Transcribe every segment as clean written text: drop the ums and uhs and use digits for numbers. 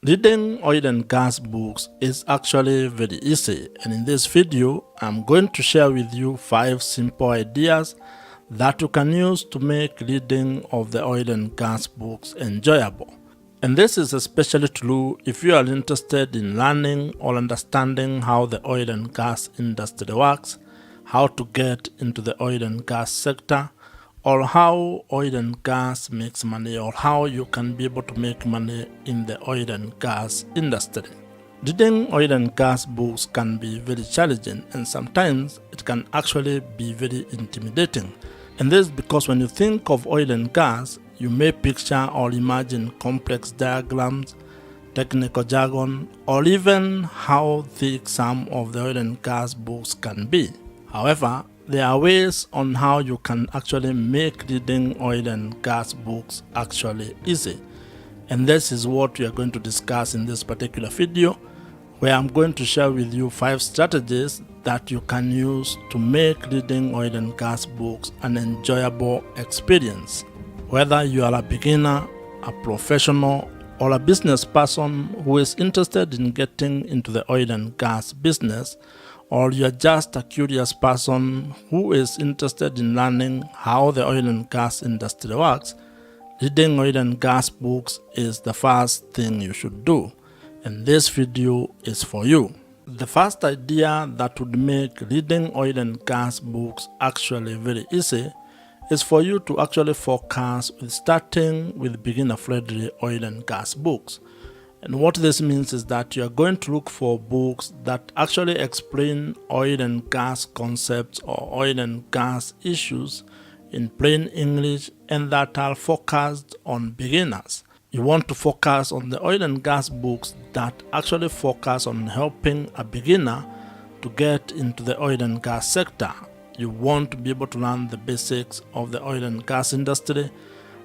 Reading oil and gas books is actually very easy, and in this video I'm going to share with you 5 simple ideas that you can use to make reading of the oil and gas books enjoyable. And this is especially true if you are interested in learning or understanding how the oil and gas industry works, how to get into the oil and gas sector, or how oil and gas makes money, or how you can be able to make money in the oil and gas industry. Reading oil and gas books can be very challenging, and sometimes it can actually be very intimidating. And this is because when you think of oil and gas, you may picture or imagine complex diagrams, technical jargon, or even how thick some of the oil and gas books can be. However, there are ways on how you can actually make reading oil and gas books actually easy. And this is what we are going to discuss in this particular video, where I'm going to share with you 5 strategies that you can use to make reading oil and gas books an enjoyable experience. Whether you are a beginner, a professional, or a business person who is interested in getting into the oil and gas business, or you're just a curious person who is interested in learning how the oil and gas industry works, reading oil and gas books is the first thing you should do, and this video is for you. The first idea that would make reading oil and gas books actually very easy is for you to actually focus with starting with beginner-friendly oil and gas books. And what this means is that you are going to look for books that actually explain oil and gas concepts or oil and gas issues in plain English and that are focused on beginners. You want to focus on the oil and gas books that actually focus on helping a beginner to get into the oil and gas sector. You want to be able to learn the basics of the oil and gas industry,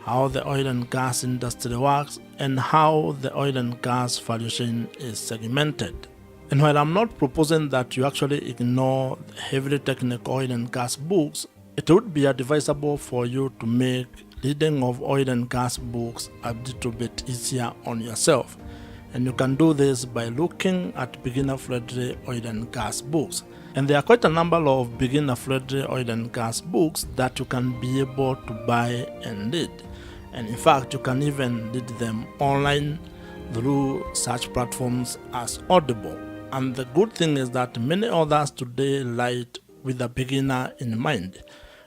how the oil and gas industry works, and how the oil and gas value chain is segmented. And while I'm not proposing that you actually ignore the heavily technical oil and gas books, it would be advisable for you to make reading of oil and gas books a little bit easier on yourself. And you can do this by looking at beginner-friendly oil and gas books. And there are quite a number of beginner-friendly oil and gas books that you can be able to buy and read. And in fact, you can even read them online through such platforms as Audible. And the good thing is that many authors today write with a beginner in mind,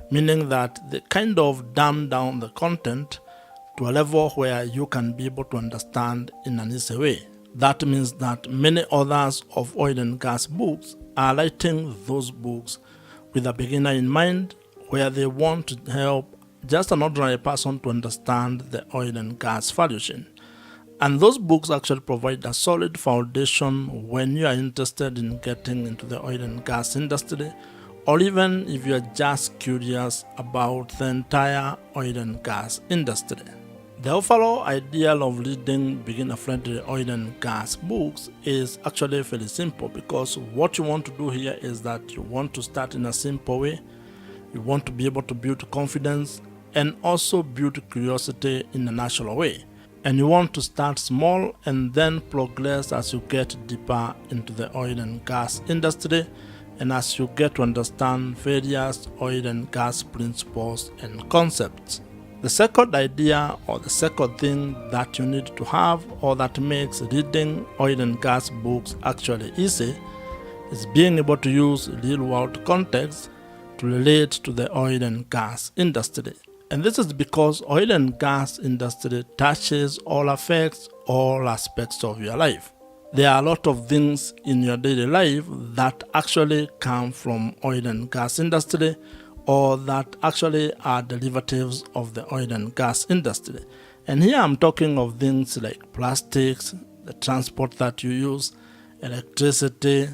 meaning that they kind of dumb down the content to a level where you can be able to understand in an easy way. That means that many authors of oil and gas books are writing those books with a beginner in mind, where they want to help just an ordinary person to understand the oil and gas value chain. And those books actually provide a solid foundation when you are interested in getting into the oil and gas industry, or even if you are just curious about the entire oil and gas industry. The overall ideal of reading beginner-friendly oil and gas books is actually very simple, because what you want to do here is that you want to start in a simple way. You want to be able to build confidence and also build curiosity in a natural way. And you want to start small and then progress as you get deeper into the oil and gas industry, and as you get to understand various oil and gas principles and concepts. The second idea, or the second thing that you need to have, or that makes reading oil and gas books actually easy, is being able to use real-world context to relate to the oil and gas industry. And this is because oil and gas industry touches or affects all aspects of your life. There are a lot of things in your daily life that actually come from oil and gas industry, or that actually are derivatives of the oil and gas industry. And here I'm talking of things like plastics, the transport that you use, electricity,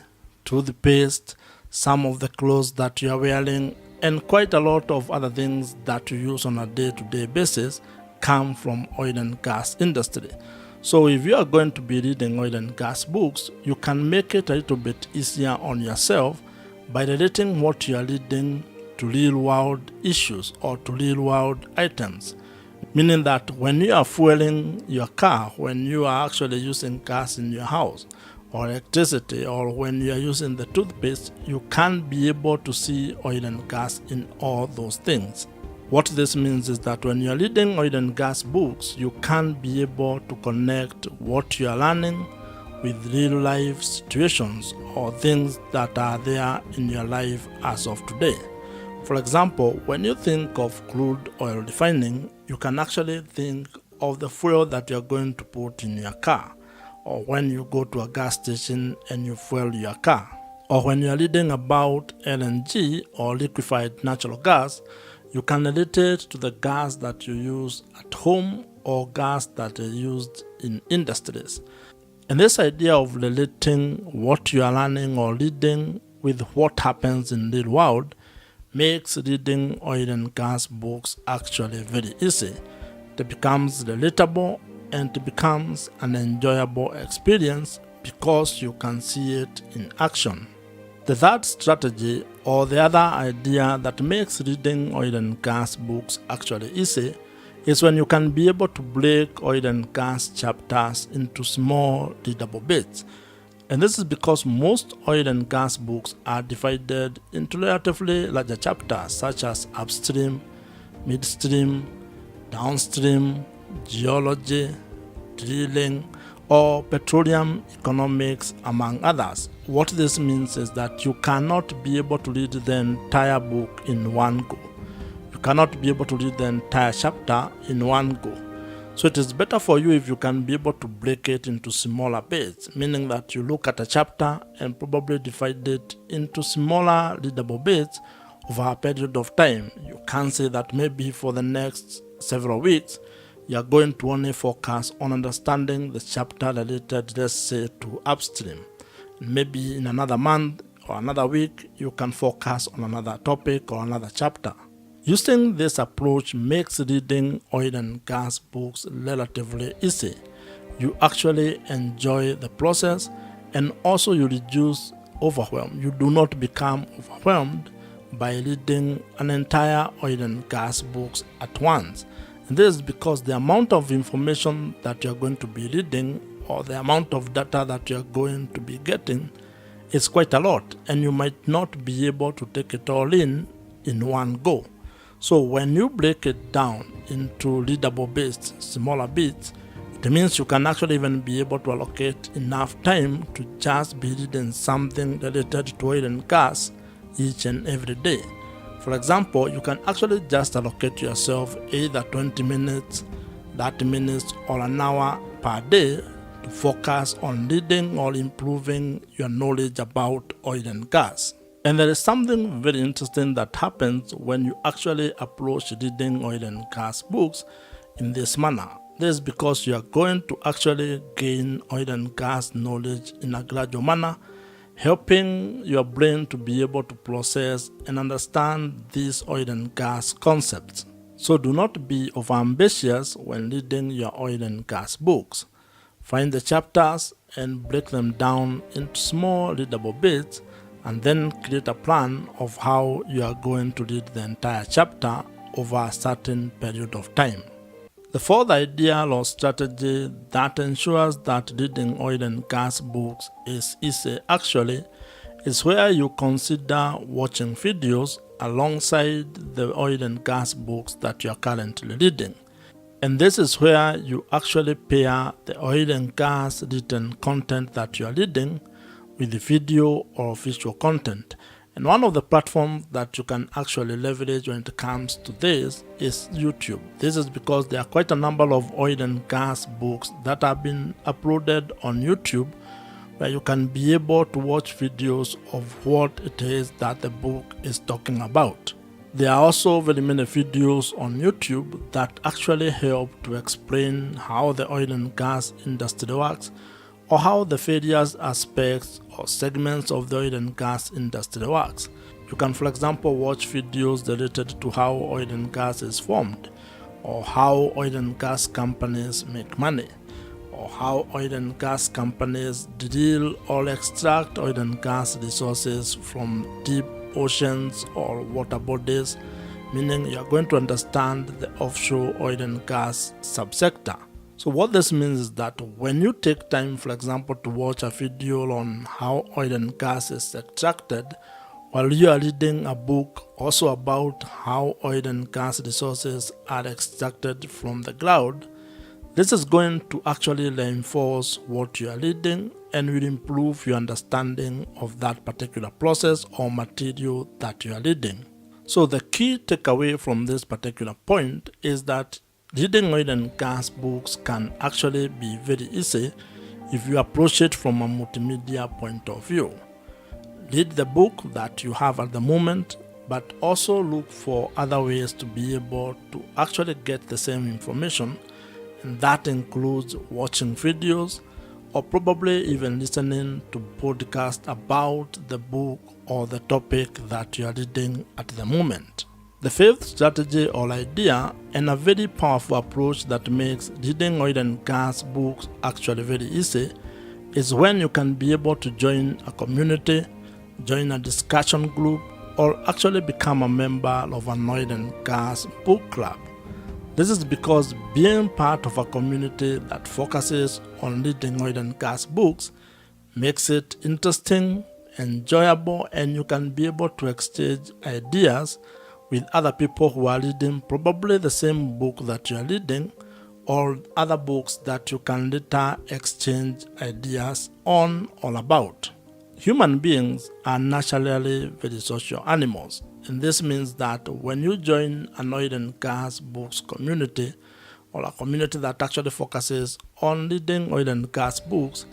toothpaste, some of the clothes that you are wearing, and quite a lot of other things that you use on a day-to-day basis come from oil and gas industry. So if you are going to be reading oil and gas books, you can make it a little bit easier on yourself by relating what you are reading to real-world issues or to real-world items. meaning that when you are fueling your car, when you are actually using gas in your house or electricity, or when you are using the toothpaste, you can't be able to see oil and gas in all those things. What this means is that when you are reading oil and gas books, you can't be able to connect what you are learning with real life situations or things that are there in your life as of today. For example, when you think of crude oil refining, you can actually think of the fuel that you're going to put in your car, or when you go to a gas station and you fuel your car, or when you're reading about LNG or liquefied natural gas, you can relate it to the gas that you use at home or gas that is used in industries. And this idea of relating what you are learning or reading with what happens in the real world makes reading oil and gas books actually very easy. It becomes relatable and it becomes an enjoyable experience because you can see it in action. The third strategy, or the other idea that makes reading oil and gas books actually easy, is when you can be able to break oil and gas chapters into small readable bits. And this is because most oil and gas books are divided into relatively larger chapters such as upstream, midstream, downstream, geology, drilling, or petroleum economics, among others. What this means is that you cannot be able to read the entire book in one go. You cannot be able to read the entire chapter in one go. So it is better for you if you can be able to break it into smaller bits, meaning that you look at a chapter and probably divide it into smaller readable bits over a period of time. You can say that maybe for the next several weeks, you are going to only focus on understanding the chapter related, let's say, to upstream. Maybe in another month or another week, you can focus on another topic or another chapter. Using this approach makes reading oil and gas books relatively easy. You actually enjoy the process, and also you reduce overwhelm. You do not become overwhelmed by reading an entire oil and gas books at once. And this is because the amount of information that you're going to be reading or the amount of data that you're going to be getting is quite a lot, and you might not be able to take it all in one go. So when you break it down into readable bits, smaller bits, it means you can actually even be able to allocate enough time to just be reading something related to oil and gas each and every day. For example, you can actually just allocate yourself either 20 minutes, 30 minutes, or an hour per day to focus on reading or improving your knowledge about oil and gas. And there is something very interesting that happens when you actually approach reading oil and gas books in this manner. This is because you are going to actually gain oil and gas knowledge in a gradual manner, helping your brain to be able to process and understand these oil and gas concepts. So do not be overambitious when reading your oil and gas books. Find the chapters and break them down into small readable bits, and then create a plan of how you are going to read the entire chapter over a certain period of time. The fourth idea or strategy that ensures that reading oil and gas books is easy actually is where you consider watching videos alongside the oil and gas books that you are currently reading. And this is where you actually pair the oil and gas written content that you are reading with the video or visual content. And one of the platforms that you can actually leverage when it comes to this is YouTube. This is because there are quite a number of oil and gas books that have been uploaded on YouTube, where you can be able to watch videos of what it is that the book is talking about. There are also very many videos on YouTube that actually help to explain how the oil and gas industry works, or how the various aspects or segments of the oil and gas industry works. You can, for example, watch videos related to how oil and gas is formed, or how oil and gas companies make money, or how oil and gas companies drill or extract oil and gas resources from deep oceans or water bodies, meaning you are going to understand the offshore oil and gas subsector. So what this means is that when you take time, for example, to watch a video on how oil and gas is extracted, while you are reading a book also about how oil and gas resources are extracted from the ground, this is going to actually reinforce what you are reading and will improve your understanding of that particular process or material that you are reading. So the key takeaway from this particular point is that reading oil and gas books can actually be very easy if you approach it from a multimedia point of view. Read the book that you have at the moment, but also look for other ways to be able to actually get the same information, and that includes watching videos or probably even listening to podcasts about the book or the topic that you are reading at the moment. The fifth strategy or idea, and a very powerful approach that makes reading oil and gas books actually very easy, is when you can be able to join a community, join a discussion group, or actually become a member of an oil and gas book club. This is because being part of a community that focuses on reading oil and gas books makes it interesting, enjoyable, and you can be able to exchange ideas with other people who are reading probably the same book that you are reading, or other books that you can later exchange ideas on or about. Human beings are naturally very social animals, and this means that when you join an oil and gas books community, or a community that actually focuses on reading oil and gas books,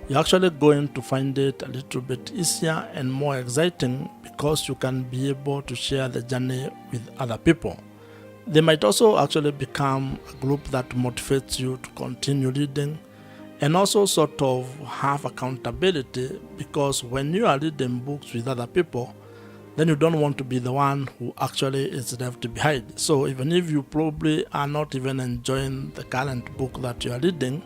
you're actually going to find it a little bit easier and more exciting because you can be able to share the journey with other people. They might also actually become a group that motivates you to continue reading and also sort of have accountability, because when you are reading books with other people, then you don't want to be the one who actually is left behind. So even if you probably are not even enjoying the current book that you are reading,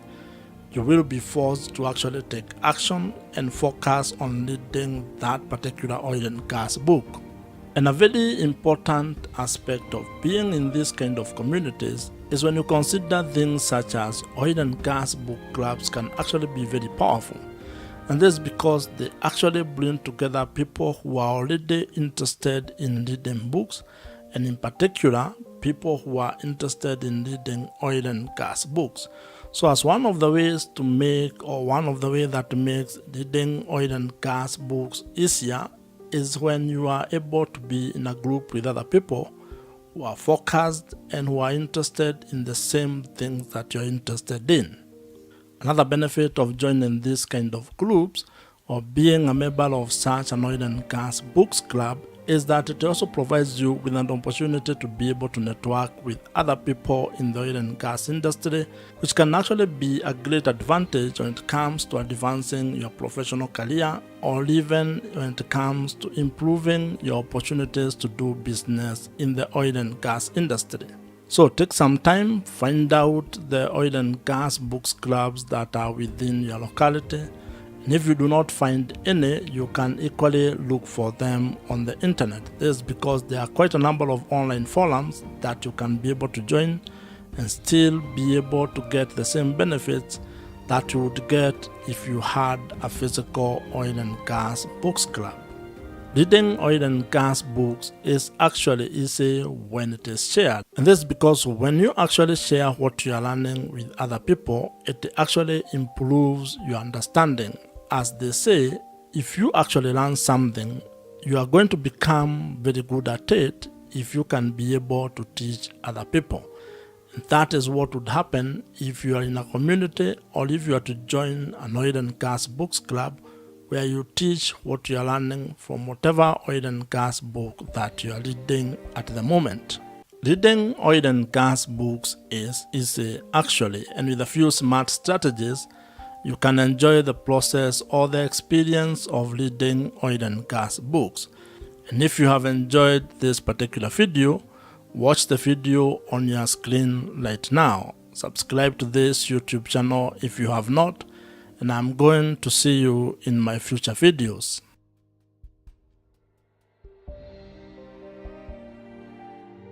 you will be forced to actually take action and focus on reading that particular oil and gas book. And a very important aspect of being in this kind of communities is when you consider things such as oil and gas book clubs can actually be very powerful. And this is because they actually bring together people who are already interested in reading books, and in particular, people who are interested in reading oil and gas books. So as one of the ways that makes reading oil and gas books easier is when you are able to be in a group with other people who are focused and who are interested in the same things that you're interested in. Another benefit of joining this kind of groups or being a member of such an oil and gas books club is that it also provides you with an opportunity to be able to network with other people in the oil and gas industry, which can actually be a great advantage when it comes to advancing your professional career, or even when it comes to improving your opportunities to do business in the oil and gas industry. So take some time, find out the oil and gas books clubs that are within your locality. And if you do not find any, you can equally look for them on the internet. This is because there are quite a number of online forums that you can be able to join and still be able to get the same benefits that you would get if you had a physical oil and gas books club. Reading oil and gas books is actually easy when it is shared. And this is because when you actually share what you are learning with other people, it actually improves your understanding. As they say, if you actually learn something, you are going to become very good at it if you can be able to teach other people. And that is what would happen if you are in a community, or if you are to join an oil and gas books club where you teach what you are learning from whatever oil and gas book that you are reading at the moment. Reading oil and gas books is easy actually, and with a few smart strategies, you can enjoy the process or the experience of reading oil and gas books. And if you have enjoyed this particular video, watch the video on your screen right now. Subscribe to this YouTube channel if you have not, and I'm going to see you in my future videos.